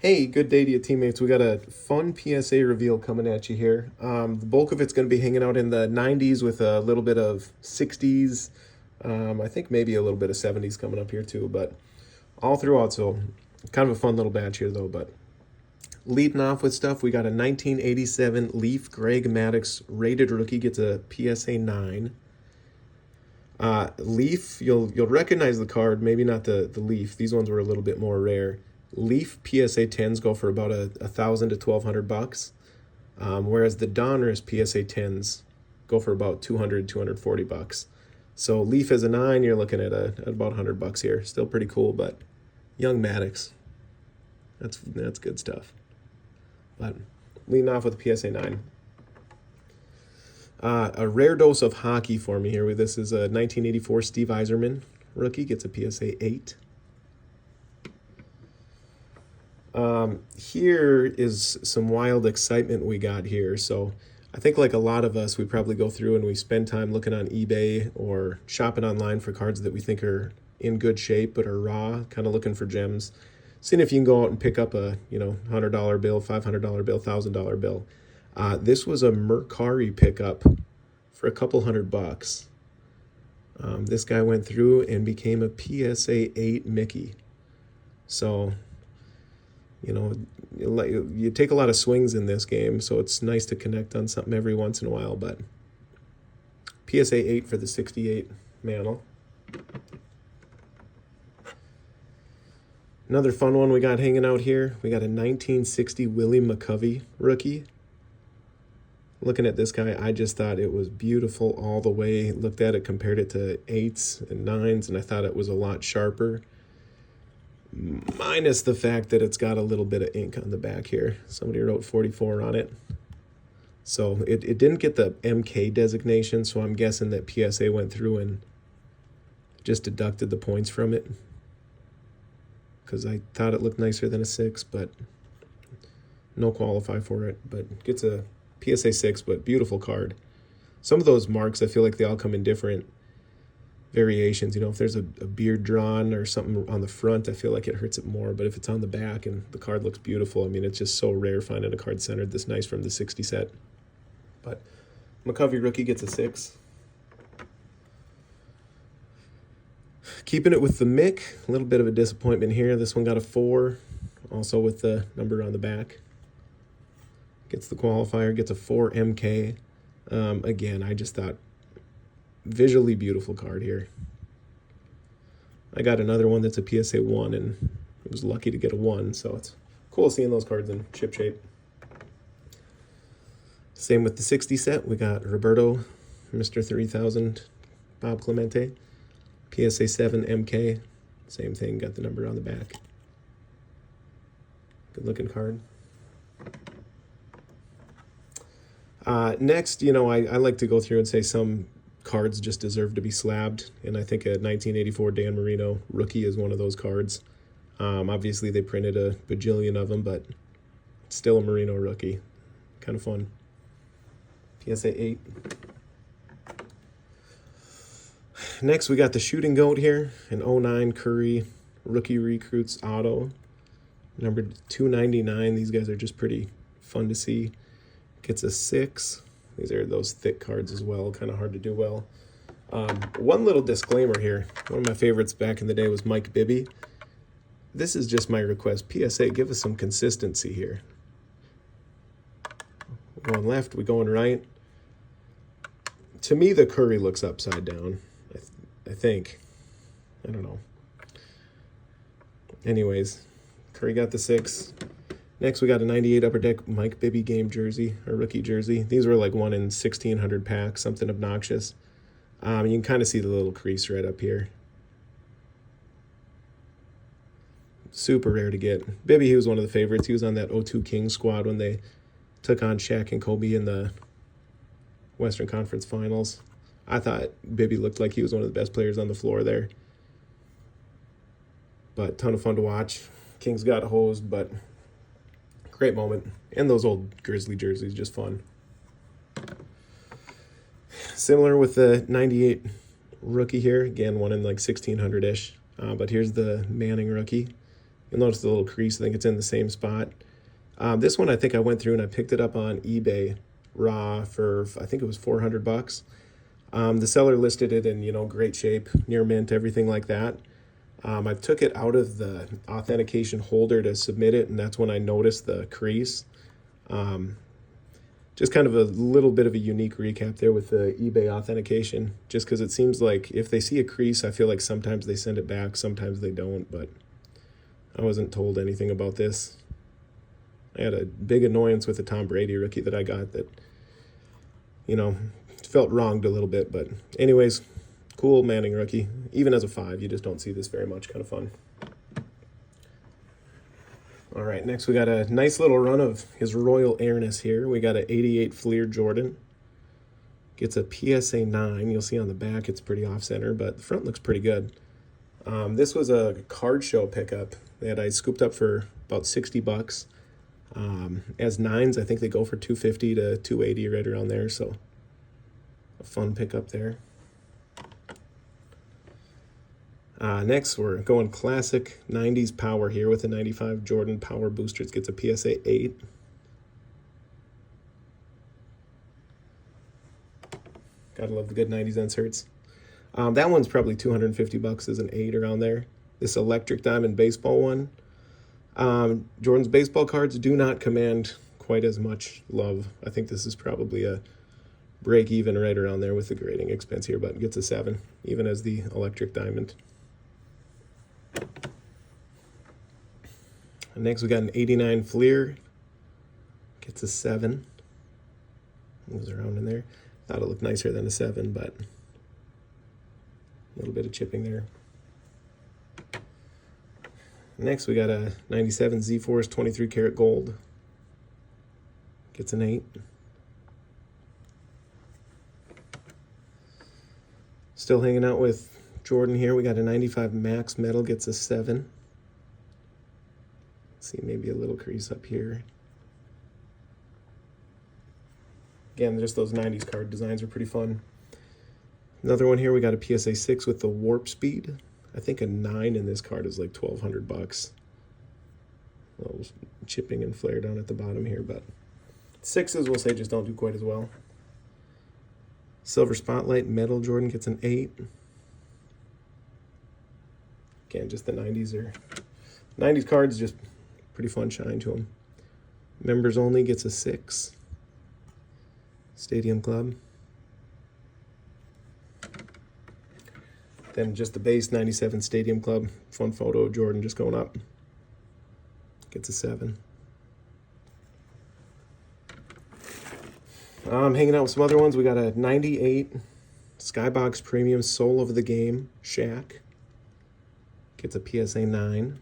Hey, good day to you, teammates. We got a fun PSA reveal coming at you here. The bulk of it's going to be hanging out in the 90s with a little bit of 60s. I think maybe a little bit of 70s coming up here too, but all throughout. So kind of a fun little batch here though. But leading off with stuff, we got a 1987 Leaf Greg Maddux rated rookie, gets a PSA 9. Leaf, you'll recognize the card, maybe not the Leaf. These ones were a little bit more rare. Leaf PSA 10s go for about a thousand to $1,200, whereas the Donruss PSA 10s go for about 240 bucks. So Leaf as a 9, you're looking at about $100 here. Still pretty cool, but young Maddux, that's good stuff. But leading off with the PSA 9. A rare dose of hockey for me here. This is a 1984 Steve Yzerman rookie, gets a PSA 8. Here is some wild excitement we got here. So I think like a lot of us, we probably go through and we spend time looking on eBay or shopping online for cards that we think are in good shape but are raw, kind of looking for gems. Seeing if you can go out and pick up a, $100 bill, $500 bill, $1,000 bill. This was a Mercari pickup for a couple $100. This guy went through and became a PSA 8 Mickey. So, you take a lot of swings in this game, so it's nice to connect on something every once in a while. But PSA 8 for the 68 Mantle. Another fun one we got hanging out here. We got a 1960 Willie McCovey rookie. Looking at this guy, I just thought it was beautiful all the way. Looked at it, compared it to 8s and 9s, and I thought it was a lot sharper. Minus the fact that it's got a little bit of ink on the back here. Somebody wrote 44 on it. So it didn't get the MK designation, so I'm guessing that PSA went through and just deducted the points from it. Because I thought it looked nicer than a 6, but no qualify for it. But gets a PSA 6, but beautiful card. Some of those marks, I feel like they all come in different variations. If there's a beard drawn or something on the front, I feel like it hurts it more. But if it's on the back and the card looks beautiful, I mean, it's just so rare finding a card centered this nice from the 60 set. But McCovey rookie gets a 6. Keeping it with the Mick, a little bit of a disappointment here. This one got a 4, also with the number on the back. Gets the qualifier, gets a 4 MK. Again, I just thought visually beautiful card here. I got another one that's a PSA 1, and I was lucky to get a 1, so it's cool seeing those cards in chip shape. Same with the 60 set. We got Roberto, Mr. 3000, Bob Clemente, PSA 7 MK. Same thing, got the number on the back. Good looking card. Next, I like to go through and say some cards just deserve to be slabbed, and I think a 1984 Dan Marino Rookie is one of those cards. Obviously, they printed a bajillion of them, but still a Marino Rookie. Kind of fun. PSA 8. Next, we got the Shooting Goat here, an 09 Curry Rookie Recruits Auto. Number 299. These guys are just pretty fun to see. Gets a 6. These are those thick cards as well, kind of hard to do well. One little disclaimer here. One of my favorites back in the day was Mike Bibby. This is just my request. PSA, give us some consistency here. We're going left, we're going right. To me, the Curry looks upside down, I think. I don't know. Anyways, Curry got the 6. Next, we got a 98 Upper Deck Mike Bibby game jersey, or rookie jersey. These were like 1 in 1,600 packs, something obnoxious. You can kind of see the little crease right up here. Super rare to get. Bibby, he was one of the favorites. He was on that 02 Kings squad when they took on Shaq and Kobe in the Western Conference Finals. I thought Bibby looked like he was one of the best players on the floor there. But ton of fun to watch. Kings got hosed, but great moment. And those old Grizzly jerseys, just fun. Similar with the 98 rookie here. Again, 1 in like 1,600-ish. But here's the Manning rookie. You'll notice the little crease. I think it's in the same spot. This one I think I went through and I picked it up on eBay raw for, I think it was $400. The seller listed it in, great shape, near mint, everything like that. I took it out of the authentication holder to submit it, and that's when I noticed the crease. Just kind of a little bit of a unique recap there with the eBay authentication, just because it seems like if they see a crease, I feel like sometimes they send it back, sometimes they don't, but I wasn't told anything about this. I had a big annoyance with the Tom Brady rookie that I got that, felt wronged a little bit. But anyways, cool Manning rookie. Even as a 5, you just don't see this very much. Kind of fun. All right, next we got a nice little run of his Royal Airness here. We got an 88 Fleer Jordan. Gets a PSA 9. You'll see on the back it's pretty off-center, but the front looks pretty good. This was a card show pickup that I scooped up for about $60. As 9s, I think they go for $250 to $280, right around there, so a fun pickup there. Next, we're going classic 90s power here with a 95 Jordan Power Booster. It gets a PSA 8. Gotta love the good 90s inserts. That one's probably $250 as an 8 around there. This Electric Diamond baseball one. Jordan's baseball cards do not command quite as much love. I think this is probably a break even right around there with the grading expense here, but it gets a 7, even as the Electric Diamond. And next we got an 89 Fleer. Gets a 7. Moves around in there. Thought it looked nicer than a 7, but a little bit of chipping there. Next we got a 97 Z-Force 23 karat gold. Gets an 8. Still hanging out with Jordan here. We got a 95 Max Metal, gets a 7. Let's see, maybe a little crease up here. Again, just those 90s card designs are pretty fun. Another one here, we got a PSA 6 with the Warp Speed. I think a 9 in this card is like $1,200. A little chipping and flare down at the bottom here, but 6s we'll say just don't do quite as well. Silver Spotlight Metal Jordan gets an 8. Again, just the 90s cards, just pretty fun shine to them. Members Only gets a 6. Stadium Club. Then just the base 97 Stadium Club. Fun photo of Jordan just going up. Gets a 7. Hanging out with some other ones. We got a 98 Skybox Premium Soul of the Game Shaq. Gets a PSA 9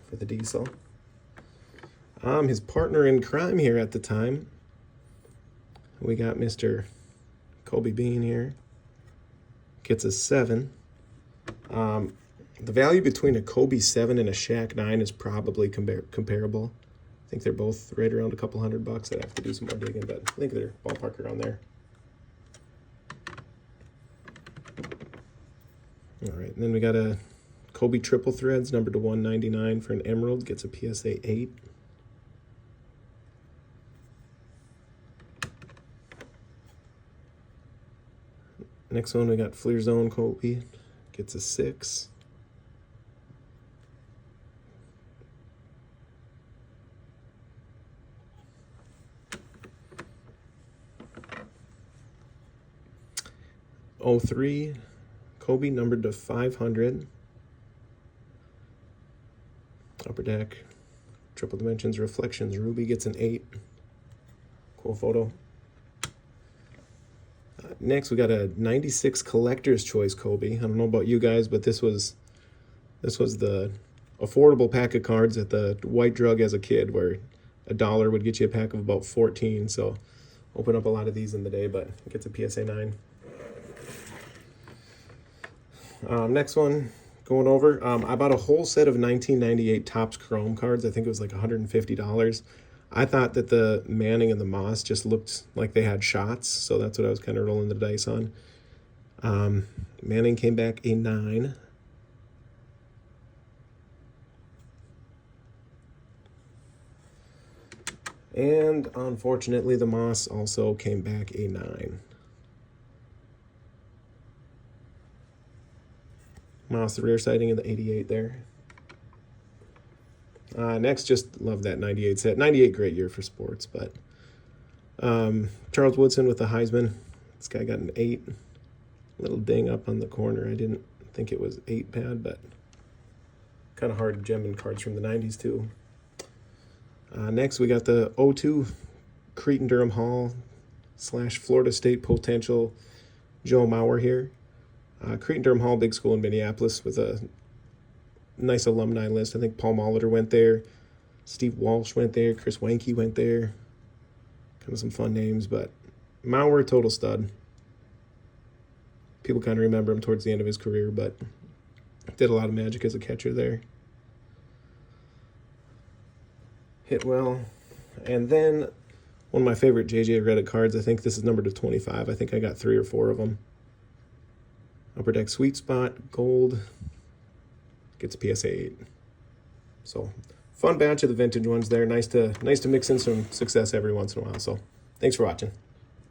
for the Diesel. His partner in crime here at the time. We got Mr. Kobe Bean here. Gets a 7. The value between a Kobe 7 and a Shaq 9 is probably comparable. I think they're both right around a couple $100. I'd have to do some more digging, but I think they're ballpark around there. All right, and then we got a Kobe Triple Threads, numbered to 199 for an Emerald. Gets a PSA 8. Next one, we got Fleer Zone Kobe. Gets a 6. '03 Kobe, numbered to 500. Upper Deck, Triple Dimensions, Reflections, Ruby gets an 8. Cool photo. Next, we got a 96 Collector's Choice Kobe. I don't know about you guys, but this was the affordable pack of cards at the White Drug as a kid, where $1 would get you a pack of about 14. So open up a lot of these in the day, but it gets a PSA 9. Next one, going over. I bought a whole set of 1998 Topps Chrome cards. I think it was like $150. I thought that the Manning and the Moss just looked like they had shots, so that's what I was kind of rolling the dice on. Manning came back a 9. And unfortunately, the Moss also came back a 9. Moss, the rear sighting of the 88 there. Next, just love that 98 set. 98, great year for sports, but Charles Woodson with the Heisman. This guy got an 8. Little ding up on the corner. I didn't think it was 8 pad, but kind of hard gemming cards from the 90s too. Next, we got the 02 Cretin-Durham Hall / Florida State potential Joe Mauer here. Cretin-Durham Hall, big school in Minneapolis with a nice alumni list. I think Paul Molitor went there. Steve Walsh went there. Chris Wanke went there. Kind of some fun names, but Mauer, total stud. People kind of remember him towards the end of his career, but did a lot of magic as a catcher there. Hit well. And then one of my favorite J.J. Redick cards, I think this is numbered to 25. I think I got 3 or 4 of them. Upper Deck Sweet Spot, gold. Gets a PSA 8. So, fun batch of the vintage ones there. Nice to mix in some success every once in a while. So, thanks for watching.